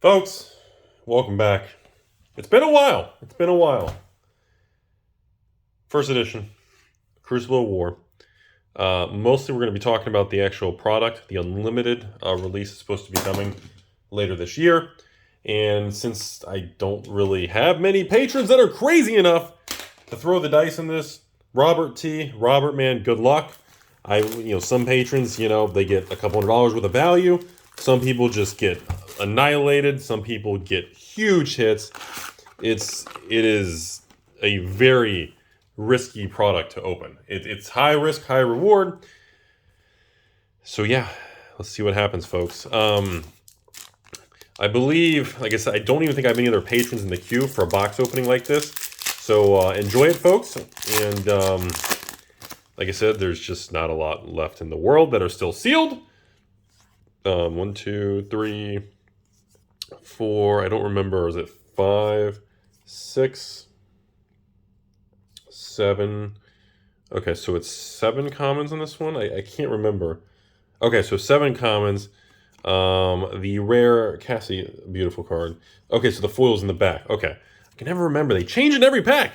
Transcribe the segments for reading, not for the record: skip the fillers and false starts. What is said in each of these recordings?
Folks, welcome back. It's been a while. First edition, Crucible of War. Mostly we're going to be talking about the actual product. The Unlimited release is supposed to be coming later this year. And since I don't really have many patrons that are crazy enough to throw the dice in this, Robert, man, good luck. Some patrons, they get a couple $100 worth of value. Some people just get annihilated. Some people get huge hits. It is a very risky product to open. It's high risk, high reward. So yeah, let's see what happens, folks. I believe, like I said, I don't even think I have any other patrons in the queue for a box opening like this. So enjoy it, folks. And like I said, there's just not a lot left in the world that are still sealed. 1, 2, 3, 4. I don't remember. Is it 5, 6, 7? Okay, so it's 7 commons on this one. I can't remember. Okay, so 7 commons. The rare Cassie, beautiful card. Okay, so the foil's in the back. Okay, I can never remember. They change in every pack.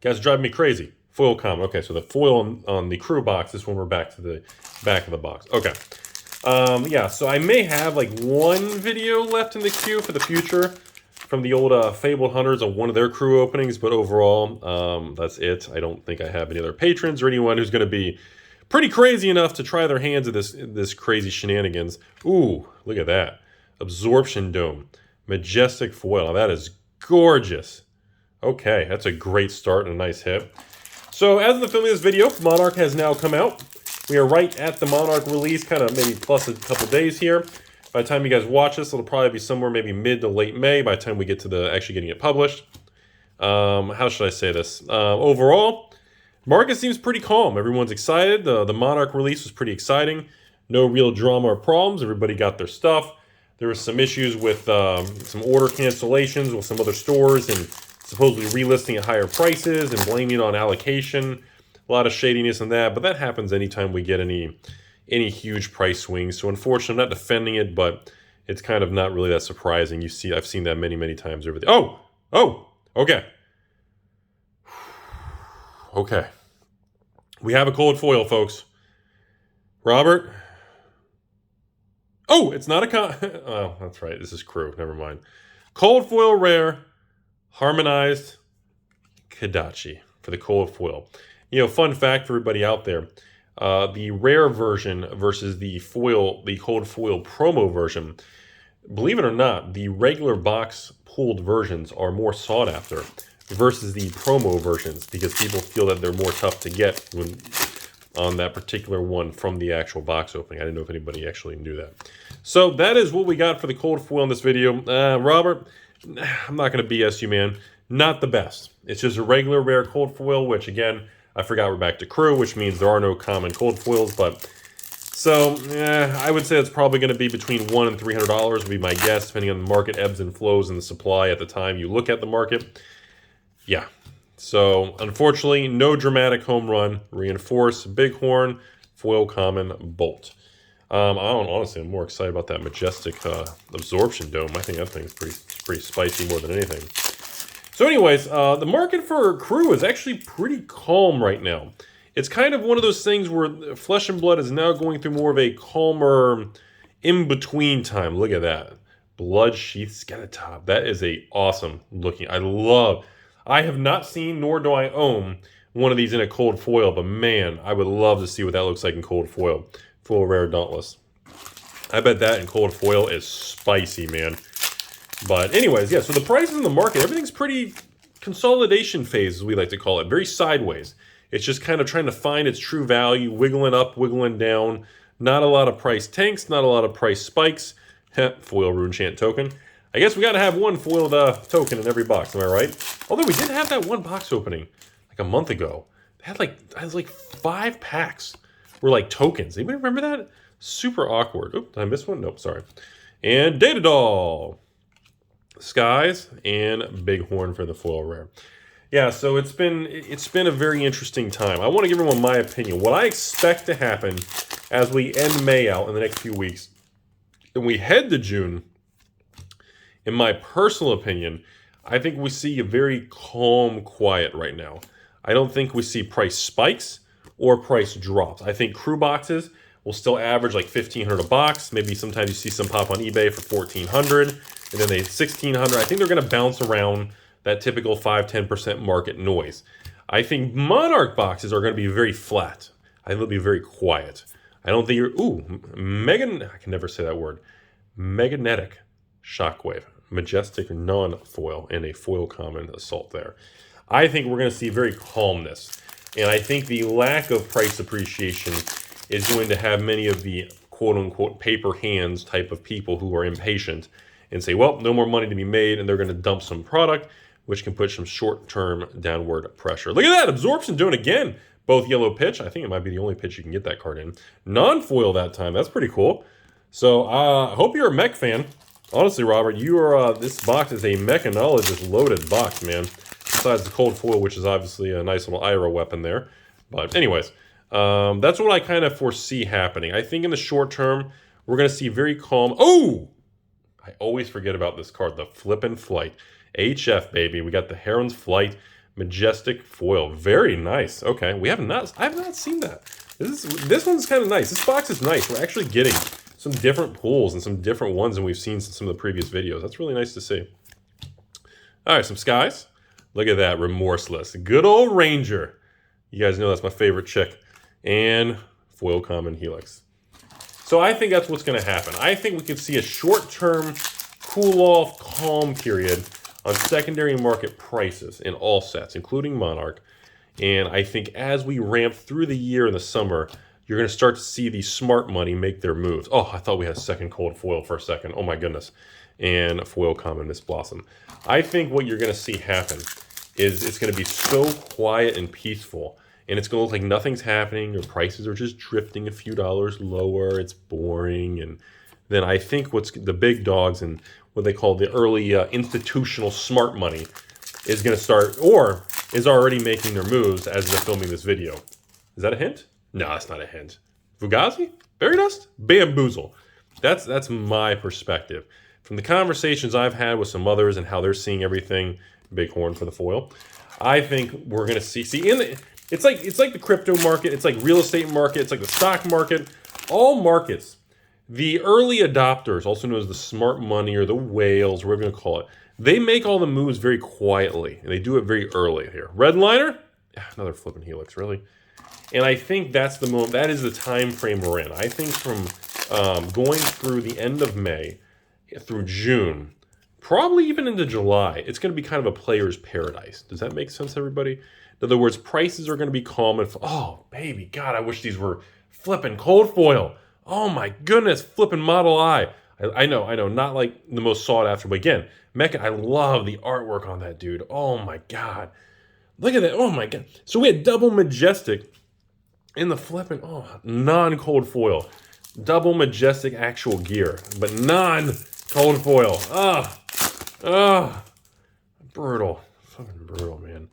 Guys, drive me crazy. Foil common. Okay, so the foil on the crew box. This one we're back to the back of the box. Okay. Yeah, so I may have like one video left in the queue for the future from the old Fabled Hunters on one of their crew openings, but overall, that's it. I don't think I have any other patrons or anyone who's going to be pretty crazy enough to try their hands at this crazy shenanigans. Ooh, look at that. Absorption Dome. Majestic foil. Now, that is gorgeous. Okay, that's a great start and a nice hit. So, as of the filming of this video, Monarch has now come out. We are right at the Monarch release, kind of maybe plus a couple days here. By the time you guys watch this, it'll probably be somewhere maybe mid to late May by the time we get to the actually getting it published. How should I say this? Overall, market seems pretty calm. Everyone's excited. The Monarch release was pretty exciting. No real drama or problems. Everybody got their stuff. There was some issues with some order cancellations with some other stores and supposedly relisting at higher prices and blaming it on allocation. A lot of shadiness in that, but that happens anytime we get any huge price swings. So unfortunately, I'm not defending it, but it's kind of not really that surprising. I've seen that many times over there. Okay. Okay. We have a cold foil, folks. Robert. Oh, it's not a oh, that's right. This is crew. Never mind. Cold foil rare, harmonized Kadachi for the cold foil. Fun fact for everybody out there, the rare version versus the cold foil promo version, believe it or not, the regular box pulled versions are more sought after versus the promo versions because people feel that they're more tough to get on that particular one from the actual box opening. I didn't know if anybody actually knew that. So that is what we got for the cold foil in this video. Robert, I'm not going to BS you, man. Not the best. It's just a regular rare cold foil, which again, I forgot we're back to crew, which means there are no common cold foils. But so I would say it's probably going to be between $100 and $300 would be my guess, depending on the market ebbs and flows and the supply at the time you look at the market. Yeah. So unfortunately, no dramatic home run. Reinforced Bighorn foil common bolt. Honestly, I'm more excited about that majestic absorption dome. I think that thing's pretty spicy more than anything. So anyways, the market for crew is actually pretty calm right now. It's kind of one of those things where Flesh and Blood is now going through more of a calmer in-between time. Look at that. Blood Sheath Skeletop. That is a awesome looking. I have not seen, nor do I own, one of these in a cold foil, but man, I would love to see what that looks like in cold foil. Full rare Dauntless. I bet that in cold foil is spicy, man. But anyways, yeah, so the prices in the market, everything's pretty consolidation phase, as we like to call it. Very sideways. It's just kind of trying to find its true value, wiggling up, wiggling down. Not a lot of price tanks, not a lot of price spikes. Foil Rune Chant token. I guess we got to have one foiled token in every box, am I right? Although we did have that one box opening like a month ago. It had like 5 packs were like tokens. Anybody remember that? Super awkward. Oop, did I miss one? Nope, sorry. And Data Doll. Skies and Bighorn for the foil rare. Yeah, so it's been a very interesting time. I want to give everyone my opinion. What I expect to happen as we end May out in the next few weeks, and we head to June, in my personal opinion, I think we see a very calm quiet right now. I don't think we see price spikes or price drops. I think crew boxes will still average like $1,500 a box. Maybe sometimes you see some pop on eBay for $1,400, and then they $1,600. I think they're going to bounce around that typical 5–10% market noise. I think Monarch boxes are going to be very flat. I think they'll be very quiet. I don't think you're... Ooh, I can never say that word. Magnetic Shockwave. Majestic non-foil and a foil common assault there. I think we're going to see very calmness. And I think the lack of price appreciation is going to have many of the quote-unquote paper hands type of people who are impatient and say, well, no more money to be made, and they're going to dump some product, which can put some short-term downward pressure. Look at that. Absorption doing it again. Both yellow pitch. I think it might be the only pitch you can get that card in. Non-foil that time. That's pretty cool. So I hope you're a mech fan. Honestly, Robert, you are. This box is a mechanologist loaded box, man. Besides the cold foil, which is obviously a nice little IRA weapon there. But anyways, that's what I kind of foresee happening. I think in the short term, we're going to see very calm. Oh! I always forget about this card, the Flippin' Flight. HF, baby. We got the Heron's Flight Majestic Foil. Very nice. Okay, I have not seen that. This one's kind of nice. This box is nice. We're actually getting some different pulls and some different ones than we've seen in some of the previous videos. That's really nice to see. All right, some skies. Look at that, Remorseless. Good old Ranger. You guys know that's my favorite chick. And foil common Helix. So I think that's what's going to happen. I think we could see a short-term cool-off, calm period on secondary market prices in all sets, including Monarch. And I think as we ramp through the year in the summer, you're going to start to see the smart money make their moves. Oh, I thought we had a second cold foil for a second. Oh my goodness. And foil common Miss Blossom. I think what you're going to see happen is it's going to be so quiet and peaceful. And it's going to look like nothing's happening. Or prices are just drifting a few dollars lower. It's boring. And then I think what's the big dogs and what they call the early institutional smart money is going to start, or is already making their moves as they're filming this video. Is that a hint? No, that's not a hint. Fugazi? Berry Dust? Bamboozle. That's my perspective. From the conversations I've had with some others and how they're seeing everything, bighorn for the foil, I think we're going to see it's like the crypto market, it's like real estate market, it's like the stock market, all markets. The early adopters, also known as the smart money or the whales, whatever you're going to call it, they make all the moves very quietly, and they do it very early here. Redliner? Another flipping Helix, really? And I think that's the moment, that is the time frame we're in. I think from going through the end of May through June, probably even into July, it's going to be kind of a player's paradise. Does that make sense, everybody? In other words, prices are going to be calm and, oh, baby, God, I wish these were flipping cold foil. Oh my goodness, flipping Model I. I know, not like the most sought after, but again, Mecha, I love the artwork on that dude. Oh my God. Look at that, oh my God. So we had double Majestic in the flipping, non-cold foil. Double Majestic actual gear, but non-cold foil. Brutal, fucking brutal, man.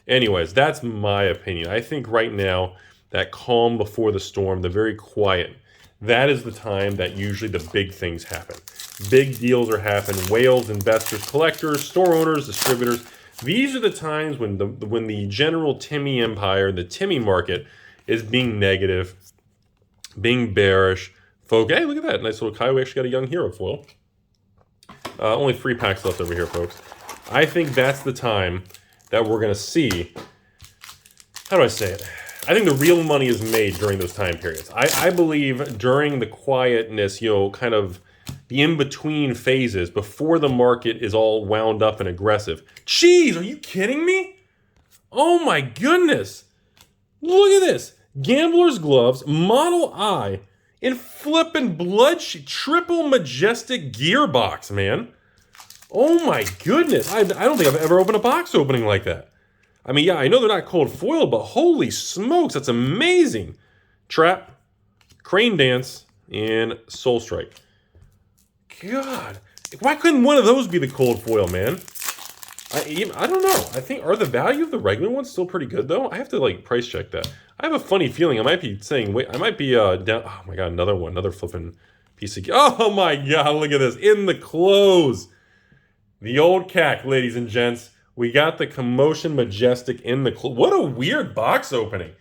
Anyways, that's my opinion. I think right now, that calm before the storm, the very quiet, that is the time that usually the big things happen. Big deals are happening. Whales, investors, collectors, store owners, distributors. These are the times when the general Timmy empire, the Timmy market, is being negative, being bearish. Folks, hey, look at that. Nice little Kai. We actually got a young hero foil. Only 3 packs left over here, folks. I think that's the time that we're going to see, how do I say it? I think the real money is made during those time periods. I believe during the quietness, kind of the in-between phases before the market is all wound up and aggressive. Jeez, are you kidding me? Oh my goodness. Look at this. Gambler's Gloves, Model I, in flippin' bloodshed, triple Majestic gearbox, man. Oh my goodness. I don't think I've ever opened a box opening like that. I mean, yeah, I know they're not cold foil, but holy smokes, that's amazing. Trap, Crane Dance, and Soul Strike. God, why couldn't one of those be the cold foil, man? I don't know. I think, are the value of the regular ones still pretty good, though? I have to, price check that. I have a funny feeling I might be saying, wait, I might be down. Oh my God, another one, another flipping piece of, oh my God, look at this, in the clothes. The old CAC, ladies and gents. We got the Commotion Majestic in the... What a weird box opening.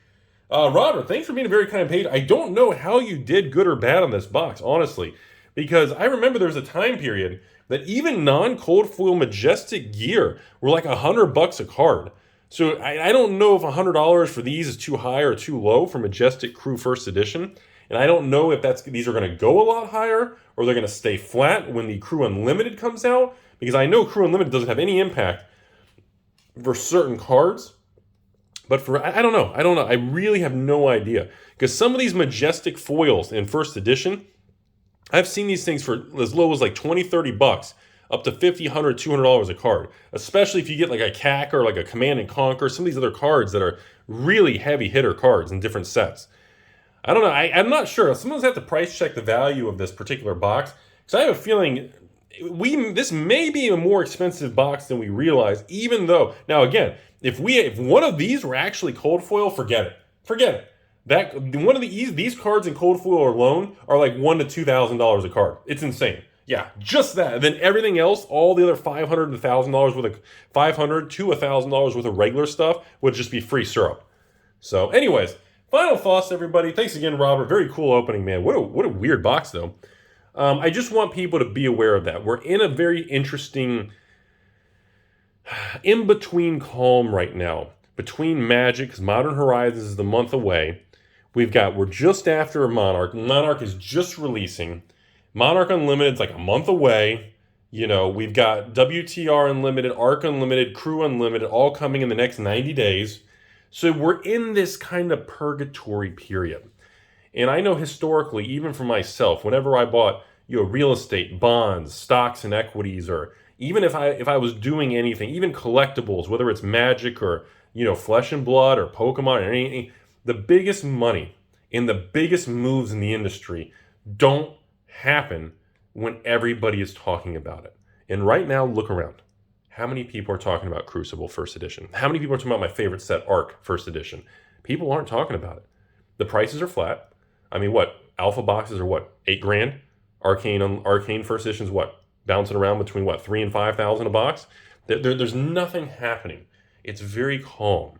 Robert, thanks for being a very kind page. I don't know how you did good or bad on this box, honestly. Because I remember there was a time period that even non-cold foil Majestic gear were like $100 a card. So I don't know if $100 for these is too high or too low for Majestic Crew First Edition. And I don't know if these are going to go a lot higher or they're going to stay flat when the Crew Unlimited comes out. Because I know Crew Unlimited doesn't have any impact for certain cards. But for, I don't know. I really have no idea. Because some of these Majestic foils in First Edition, I've seen these things for as low as like $20, $30, up to $50, $100, $200 a card. Especially if you get like a CAC or like a Command and Conquer, some of these other cards that are really heavy hitter cards in different sets. I don't know. I'm not sure. Someone's have to price check the value of this particular box. Because I have a feeling this may be a more expensive box than we realize, even though, now again, if one of these were actually cold foil, forget it. Forget it. That one of these cards in cold foil alone are like $1,000 to $2,000 a card. It's insane. Yeah, just that. And then everything else, all the other $500 to $1,000 worth of $500 to $1,000 worth of regular stuff would just be free syrup. So, anyways, final thoughts, everybody. Thanks again, Robert. Very cool opening, man. What a weird box, though. I just want people to be aware of that. We're in a very interesting in-between calm right now. Between Magic, because Modern Horizons is the month away. We're just after Monarch. Monarch is just releasing. Monarch Unlimited is like a month away. You know, we've got WTR Unlimited, Arc Unlimited, Crew Unlimited, all coming in the next 90 days. So we're in this kind of purgatory period. And I know historically, even for myself, whenever I bought, real estate, bonds, stocks and equities, or even if I was doing anything, even collectibles, whether it's Magic or, Flesh and Blood or Pokemon or anything, the biggest money and the biggest moves in the industry don't happen when everybody is talking about it. And right now, look around. How many people are talking about Crucible First Edition? How many people are talking about my favorite set, Arc First Edition? People aren't talking about it. The prices are flat. I mean, what? Alpha boxes are what? $8,000? Arcane First Edition's what? Bouncing around between what? $3,000 and $5,000 a box? There's nothing happening. It's very calm.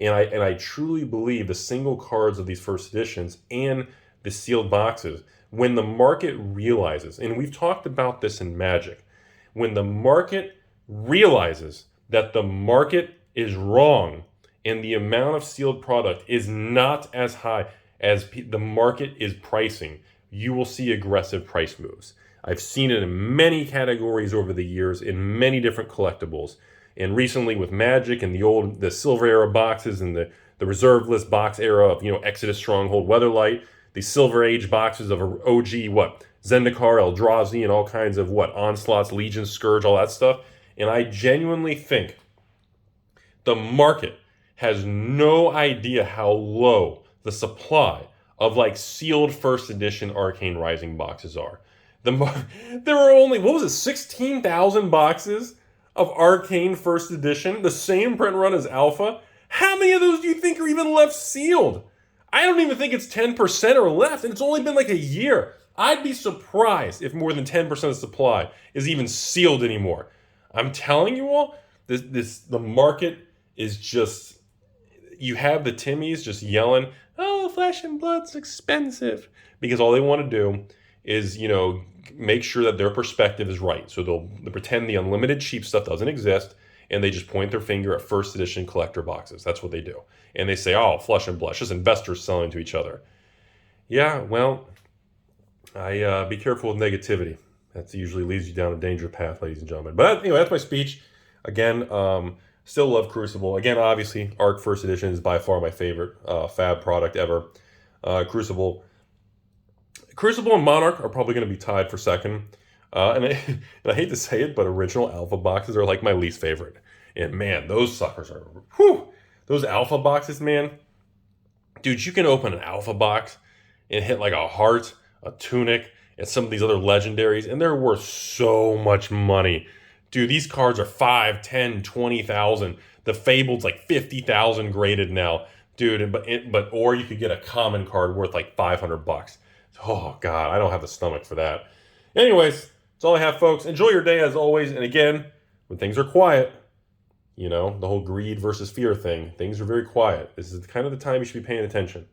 And I truly believe the single cards of these first editions and the sealed boxes, when the market realizes, and we've talked about this in Magic, when the market realizes that the market is wrong and the amount of sealed product is not as high as the market is pricing, you will see aggressive price moves. I've seen it in many categories over the years, in many different collectibles. And recently with Magic and the Silver Era boxes and the Reserve List box era of, Exodus, Stronghold, Weatherlight, the Silver Age boxes of OG, Zendikar, Eldrazi, and all kinds of Onslaughts, Legion, Scourge, all that stuff. And I genuinely think the market has no idea how low the supply of sealed first edition Arcane Rising boxes are. There were only, 16,000 boxes of Arcane First Edition, the same print run as Alpha. How many of those do you think are even left sealed? I don't even think it's 10% or left, and it's only been like a year. I'd be surprised if more than 10% of the supply is even sealed anymore. I'm telling you all, the market is just, you have the Timmies just yelling, oh, Flesh and Blood's expensive, because all they want to do is, make sure that their perspective is right. So they'll pretend the unlimited cheap stuff doesn't exist, and they just point their finger at first edition collector boxes. That's what they do. And they say, oh, Flesh and Blood, just investors selling to each other. Yeah, well, be careful with negativity. That usually leads you down a dangerous path, ladies and gentlemen. But anyway, that's my speech. Again, still love Crucible. Again, obviously, Arc First Edition is by far my favorite FaB product ever. Crucible and Monarch are probably going to be tied for second. And I hate to say it, but original Alpha boxes are like my least favorite. And man, those suckers are, those Alpha boxes, man. Dude, you can open an Alpha box and hit like a Heart, a Tunic, and some of these other legendaries, and they're worth so much money. Dude, these cards are 5, 10, 20,000. The Fabled's like 50,000 graded now. Dude, or you could get a common card worth like $500. Oh, God, I don't have the stomach for that. Anyways, That's all I have, folks. Enjoy your day as always. And again, when things are quiet, you know, the whole greed versus fear thing, things are very quiet. This is kind of the time you should be paying attention.